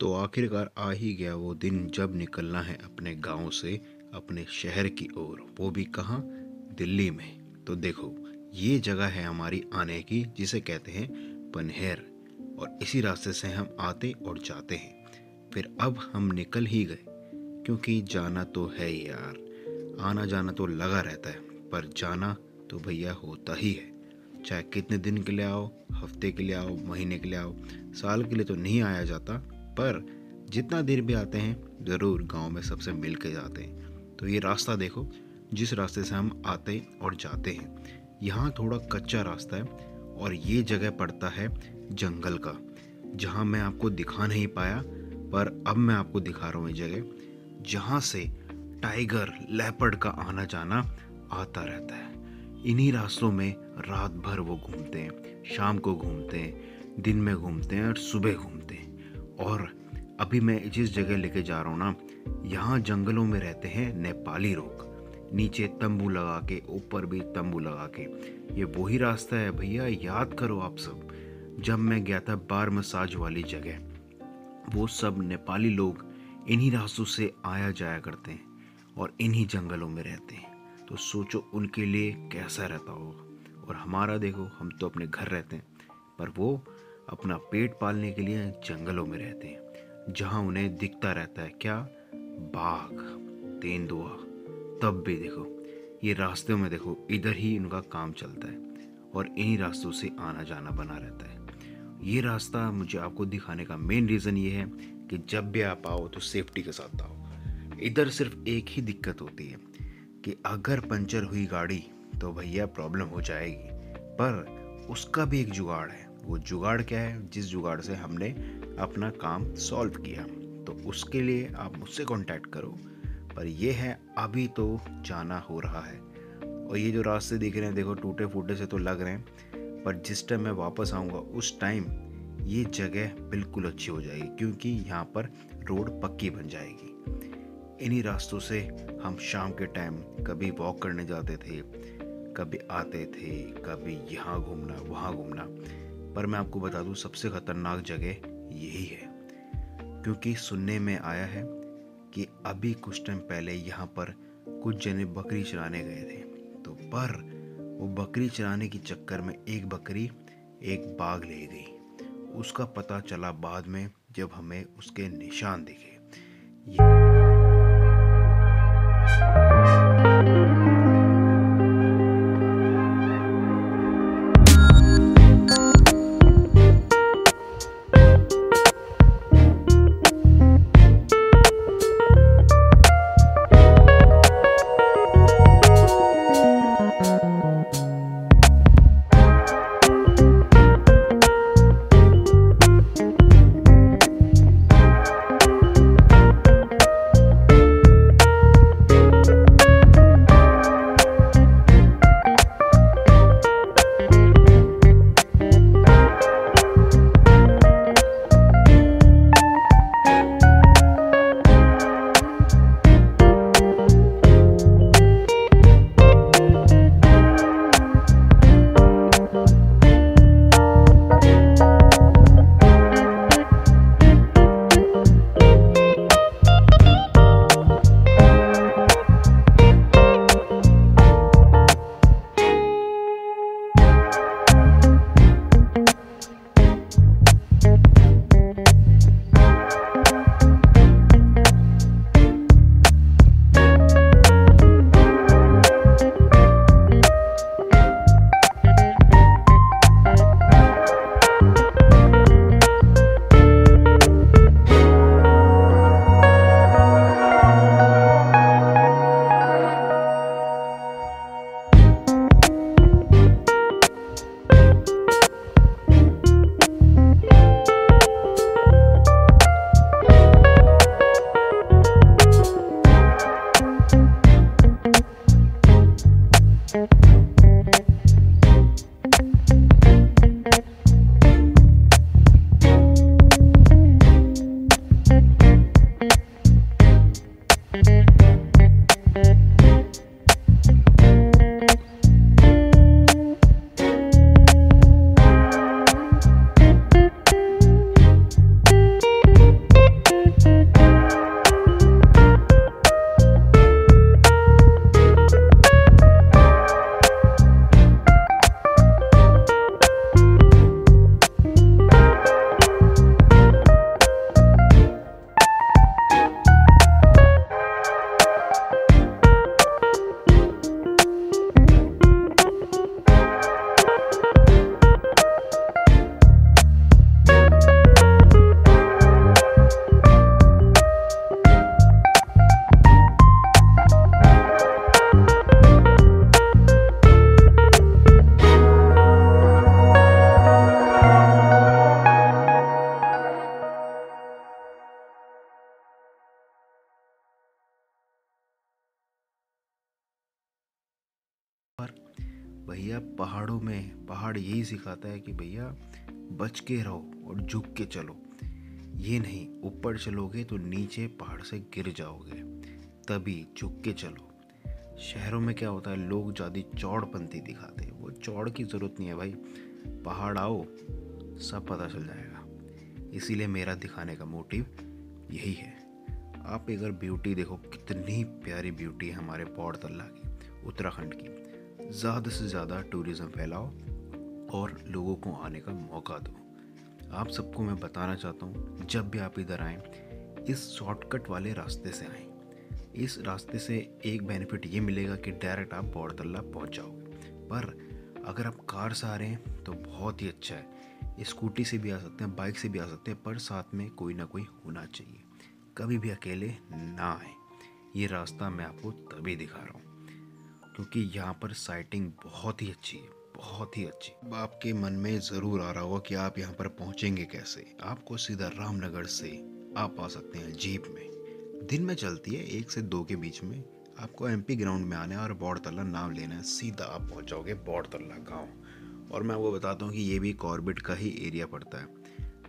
तो आखिरकार आ ही गया वो दिन जब निकलना है अपने गांव से अपने शहर की ओर, वो भी कहाँ, दिल्ली में। तो देखो, ये जगह है हमारी आने की जिसे कहते हैं पनहेर, और इसी रास्ते से हम आते और जाते हैं। फिर अब हम निकल ही गए, क्योंकि जाना तो है ही यार। आना जाना तो लगा रहता है, पर जाना तो भैया होता ही है। चाहे कितने दिन के लिए आओ, हफ्ते के लिए आओ, महीने के लिए आओ, साल के लिए तो नहीं आया जाता, पर जितना देर भी आते हैं ज़रूर गांव में सबसे मिल के जाते हैं। तो ये रास्ता देखो, जिस रास्ते से हम आते और जाते हैं, यहाँ थोड़ा कच्चा रास्ता है और ये जगह पड़ता है जंगल का, जहाँ मैं आपको दिखा नहीं पाया, पर अब मैं आपको दिखा रहा हूँ। ये जगह जहाँ से टाइगर, लेपर्ड का आना जाना आता रहता है। इन्हीं रास्तों में रात भर वो घूमते हैं, शाम को घूमते हैं, दिन में घूमते हैं और सुबह घूमते हैं। और अभी मैं जिस जगह लेके जा रहा हूँ ना, यहाँ जंगलों में रहते हैं नेपाली लोग, नीचे तंबू लगा के, ऊपर भी तंबू लगा के। ये वही रास्ता है भैया, याद करो आप सब। जब मैं गया था बार मसाज वाली जगह, वो सब नेपाली लोग इन्हीं रास्तों से आया जाया करते हैं और इन्हीं जंगलों में रहते हैं। तो सोचो उनके लिए कैसा रहता होगा। और हमारा देखो, हम तो अपने घर रहते हैं, पर वो अपना पेट पालने के लिए जंगलों में रहते हैं, जहाँ उन्हें दिखता रहता है क्या, बाघ, तेंदुआ। तब भी देखो, ये रास्ते में देखो, इधर ही उनका काम चलता है और इन्हीं रास्तों से आना जाना बना रहता है। ये रास्ता मुझे आपको दिखाने का मेन रीज़न ये है कि जब भी आप आओ तो सेफ्टी के साथ आओ। इधर सिर्फ एक ही दिक्कत होती है कि अगर पंचर हुई गाड़ी तो भैया प्रॉब्लम हो जाएगी, पर उसका भी एक जुगाड़ है। वो जुगाड़ क्या है, जिस जुगाड़ से हमने अपना काम सॉल्व किया, तो उसके लिए आप मुझसे कांटेक्ट करो। पर ये है, अभी तो जाना हो रहा है। और ये जो रास्ते दिख रहे हैं देखो, टूटे फूटे से तो लग रहे हैं, पर जिस टाइम मैं वापस आऊँगा उस टाइम ये जगह बिल्कुल अच्छी हो जाएगी, क्योंकि यहाँ पर रोड पक्की बन जाएगी। इन्हीं रास्तों से हम शाम के टाइम कभी वॉक करने जाते थे, कभी आते थे, कभी यहाँ घूमना वहाँ घूमना। पर मैं आपको बता दूँ, सबसे ख़तरनाक जगह यही है, क्योंकि सुनने में आया है कि अभी कुछ टाइम पहले यहाँ पर कुछ जने बकरी चराने गए थे, तो पर वो बकरी चराने के चक्कर में एक बकरी एक बाघ ले गई। उसका पता चला बाद में, जब हमें उसके निशान दिखे। यार भैया पहाड़ों में पहाड़ यही सिखाता है कि भैया बच के रहो और झुक के चलो। ये नहीं ऊपर चलोगे तो नीचे पहाड़ से गिर जाओगे, तभी झुक के चलो। शहरों में क्या होता है, लोग ज़्यादा चौड़पंथी दिखाते हैं। वो चौड़ की ज़रूरत नहीं है भाई, पहाड़ आओ सब पता चल जाएगा। इसीलिए मेरा दिखाने का मोटिव यही है। आप अगर ब्यूटी देखो, कितनी प्यारी ब्यूटी है हमारे पौड़ तल्ला की, उत्तराखंड की। ज़्यादा से ज़्यादा टूरिज़्म फैलाओ और लोगों को आने का मौका दो। आप सबको मैं बताना चाहता हूँ, जब भी आप इधर आएँ इस शॉर्टकट वाले रास्ते से आएँ। इस रास्ते से एक बेनिफिट ये मिलेगा कि डायरेक्ट आप पौड़ तल्ला पहुँच जाओगे। पर अगर आप कार से आ रहे हैं तो बहुत ही अच्छा है, स्कूटी से भी आ सकते हैं, बाइक से भी आ सकते हैं, पर साथ में कोई ना कोई होना चाहिए। कभी भी अकेले ना आए। ये रास्ता मैं आपको तभी दिखा रहा हूँ क्योंकि यहाँ पर साइटिंग बहुत ही अच्छी है, बहुत ही अच्छी। अब आपके मन में ज़रूर आ रहा होगा कि आप यहाँ पर पहुँचेंगे कैसे। आपको सीधा रामनगर से आप आ सकते हैं जीप में। दिन में चलती है 1 से 2 के बीच में। आपको एमपी ग्राउंड में आना है और बौड़ तल्ला नाम लेना है, सीधा आप पहुँच जाओगे बौड़ तल्ला गाँव। और मैं आपको बताता हूँ कि ये भी कॉर्बेट का ही एरिया पड़ता है,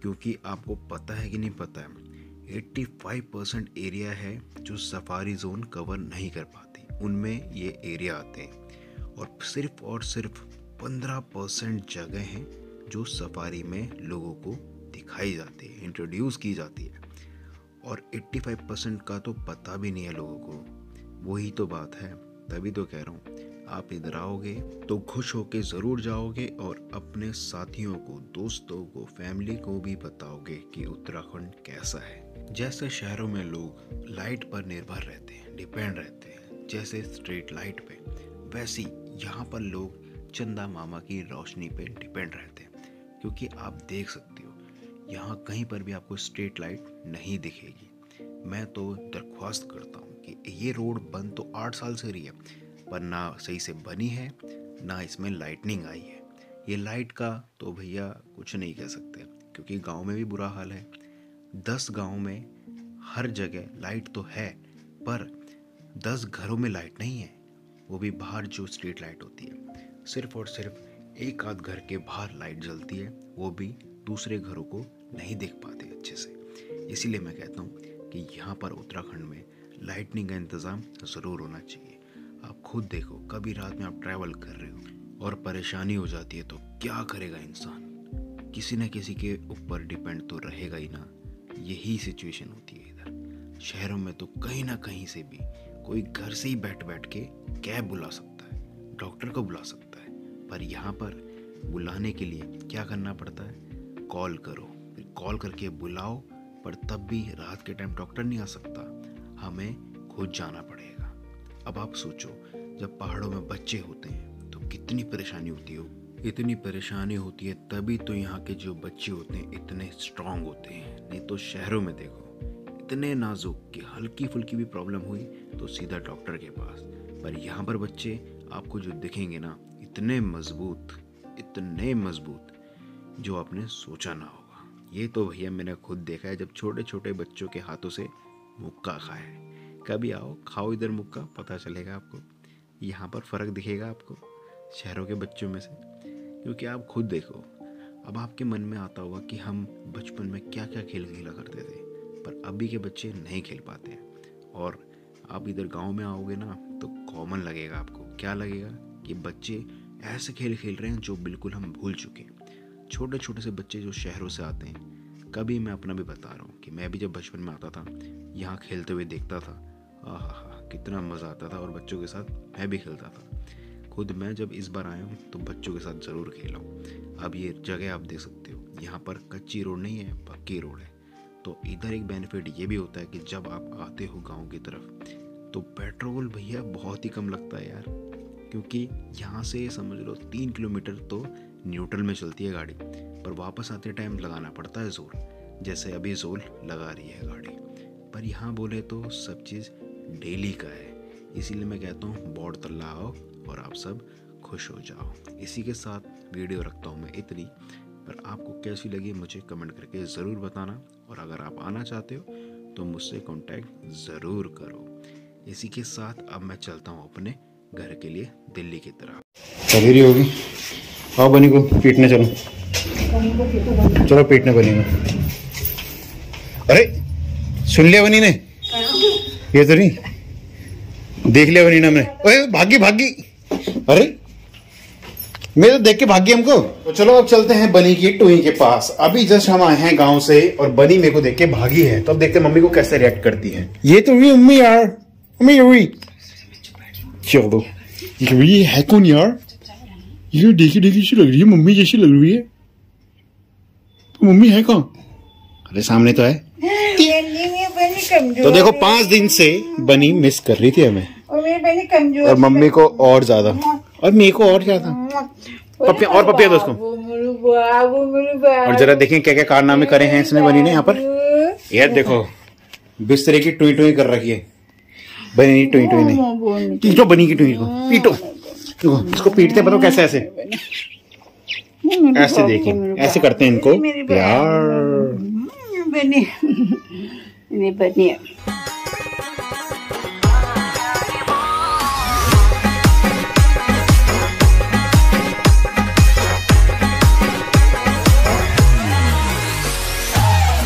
क्योंकि आपको पता है कि नहीं पता है, 85% एरिया है जो सफारी जोन कवर नहीं कर पाती, उनमें ये एरिया आते हैं। और सिर्फ 15% जगह हैं जो सफारी में लोगों को दिखाई जाती है, इंट्रोड्यूस की जाती है। और 85% का तो पता भी नहीं है लोगों को। वही तो बात है, तभी तो कह रहा हूँ आप इधर आओगे तो खुश होके ज़रूर जाओगे और अपने साथियों को, दोस्तों को, फैमिली को भी बताओगे कि उत्तराखंड कैसा है। जैसे शहरों में लोग लाइट पर निर्भर रहते हैं, डिपेंड रहते हैं, जैसे स्ट्रीट लाइट पे, वैसी यहाँ पर लोग चंदा मामा की रोशनी पे डिपेंड रहते हैं। क्योंकि आप देख सकते हो यहाँ कहीं पर भी आपको स्ट्रीट लाइट नहीं दिखेगी। मैं तो दरख्वास्त करता हूँ कि ये रोड बंद तो 8 साल से रही है, पर ना सही से बनी है, ना इसमें लाइटनिंग आई है। ये लाइट का तो भैया कुछ नहीं कह सकते, क्योंकि गांव में भी बुरा हाल है। 10 गांव में हर जगह लाइट तो है, पर 10 घरों में लाइट नहीं है। वो भी बाहर जो स्ट्रीट लाइट होती है, सिर्फ और सिर्फ एक आध घर के बाहर लाइट जलती है, वो भी दूसरे घरों को नहीं देख पाते अच्छे से। इसीलिए मैं कहता हूँ कि यहाँ पर उत्तराखंड में लाइटनिंग का इंतज़ाम ज़रूर होना चाहिए। आप खुद देखो, कभी रात में आप ट्रैवल कर रहे हो और परेशानी हो जाती है तो क्या करेगा इंसान, किसी न किसी के ऊपर डिपेंड तो रहेगा ही ना। यही सिचुएशन होती है इधर। शहरों में तो कहीं ना कहीं से भी कोई घर से ही बैठ बैठ के कैब बुला सकता है, डॉक्टर को बुला सकता है, पर यहाँ पर बुलाने के लिए क्या करना पड़ता है, कॉल करो, फिर कॉल करके बुलाओ। पर तब भी रात के टाइम डॉक्टर नहीं आ सकता, हमें खुद जाना पड़ेगा। अब आप सोचो, जब पहाड़ों में बच्चे होते हैं तो कितनी परेशानी होती हो, इतनी परेशानी होती है, तभी तो यहाँ के जो बच्चे होते हैं इतने स्ट्रांग होते हैं। नहीं तो शहरों में देखो इतने नाजुक कि हल्की फुल्की भी प्रॉब्लम हुई तो सीधा डॉक्टर के पास। पर यहाँ पर बच्चे आपको जो दिखेंगे ना, इतने मजबूत, इतने मजबूत, जो आपने सोचा ना होगा। ये तो भैया मैंने खुद देखा है, जब छोटे छोटे बच्चों के हाथों से मुक्का खाया है। कभी आओ खाओ इधर मुक्का, पता चलेगा आपको, यहाँ पर फ़र्क दिखेगा आपको शहरों के बच्चों में से। क्योंकि आप खुद देखो, अब आपके मन में आता होगा कि हम बचपन में क्या क्या खेल खेला करते थे, पर अभी के बच्चे नहीं खेल पाते हैं। और आप इधर गांव में आओगे ना तो कॉमन लगेगा आपको। क्या लगेगा कि बच्चे ऐसे खेल खेल रहे हैं जो बिल्कुल हम भूल चुके हैं। छोटे छोटे से बच्चे जो शहरों से आते हैं, कभी मैं अपना भी बता रहा हूँ कि मैं भी जब बचपन में आता था यहाँ खेलते हुए देखता था, आहा कितना मज़ा आता था, और बच्चों के साथ मैं भी खेलता था। खुद मैं जब इस बार आया हूँ तो बच्चों के साथ ज़रूर खेला हूँ। अब ये जगह आप देख सकते हो, यहाँ पर कच्ची रोड नहीं है, पक्की रोड है। तो इधर एक बेनिफिट ये भी होता है कि जब आप आते हो गाँव की तरफ तो पेट्रोल भैया बहुत ही कम लगता है यार। क्योंकि यहाँ से समझ लो 3 किलोमीटर तो न्यूट्रल में चलती है गाड़ी, पर वापस आते टाइम लगाना पड़ता है जोर, जैसे अभी जोर लगा रही है गाड़ी। पर यहाँ बोले तो सब चीज़ डेली का है। इसीलिए मैं कहता हूँ बौड़ तल्ला आओ और आप सब खुश हो जाओ। इसी के साथ वीडियो रखता हूँ मैं इतनी, पर आपको कैसी लगी मुझे कमेंट करके ज़रूर बताना। और अगर आप आना चाहते हो तो मुझसे कांटेक्ट ज़रूर करो। इसी के साथ अब मैं चलता हूँ अपने घर के लिए दिल्ली की तरह। सवेरी होगी, आओ बनी को पीटने चलो। चलो पीटने बनी को। अरे सुन लिया बनी ने, ये तो नहीं देख लिया बनी ने हमने। ओए भागी भागी, अरे मैं तो देख के भागी हमको। तो चलो अब चलते हैं बनी की टूई के पास। अभी जस्ट हम आए हैं गांव से और बनी मेरे को देख के भागी है, तो अब देखते हैं मम्मी को कैसे रिएक्ट करती है। ये तो हुई मम्मी यार, मम्मी हुई। चलो ये है कौन यार, ये देखी देखी सी लग रही है, मम्मी जैसी लग रही है। तो मम्मी है कौन? अरे सामने तो है। तो देखो 5 दिन से बनी मिस कर रही थी हमें, और मम्मी को और ज्यादा, और मेरे को और ज्यादा। पपिया और पपिया दोस्तों। और जरा देखें क्या क्या कारनामे करे हैं इसने बनी ने यहाँ पर। यार देखो बिस्तरे की टुई टुई कर रखी है बनी, टुई टुई नहीं। पीटो बनी की टुई को, पीटो इसको। पीटते बताओ कैसे, ऐसे ऐसे देखिए, ऐसे करते हैं इनको यार।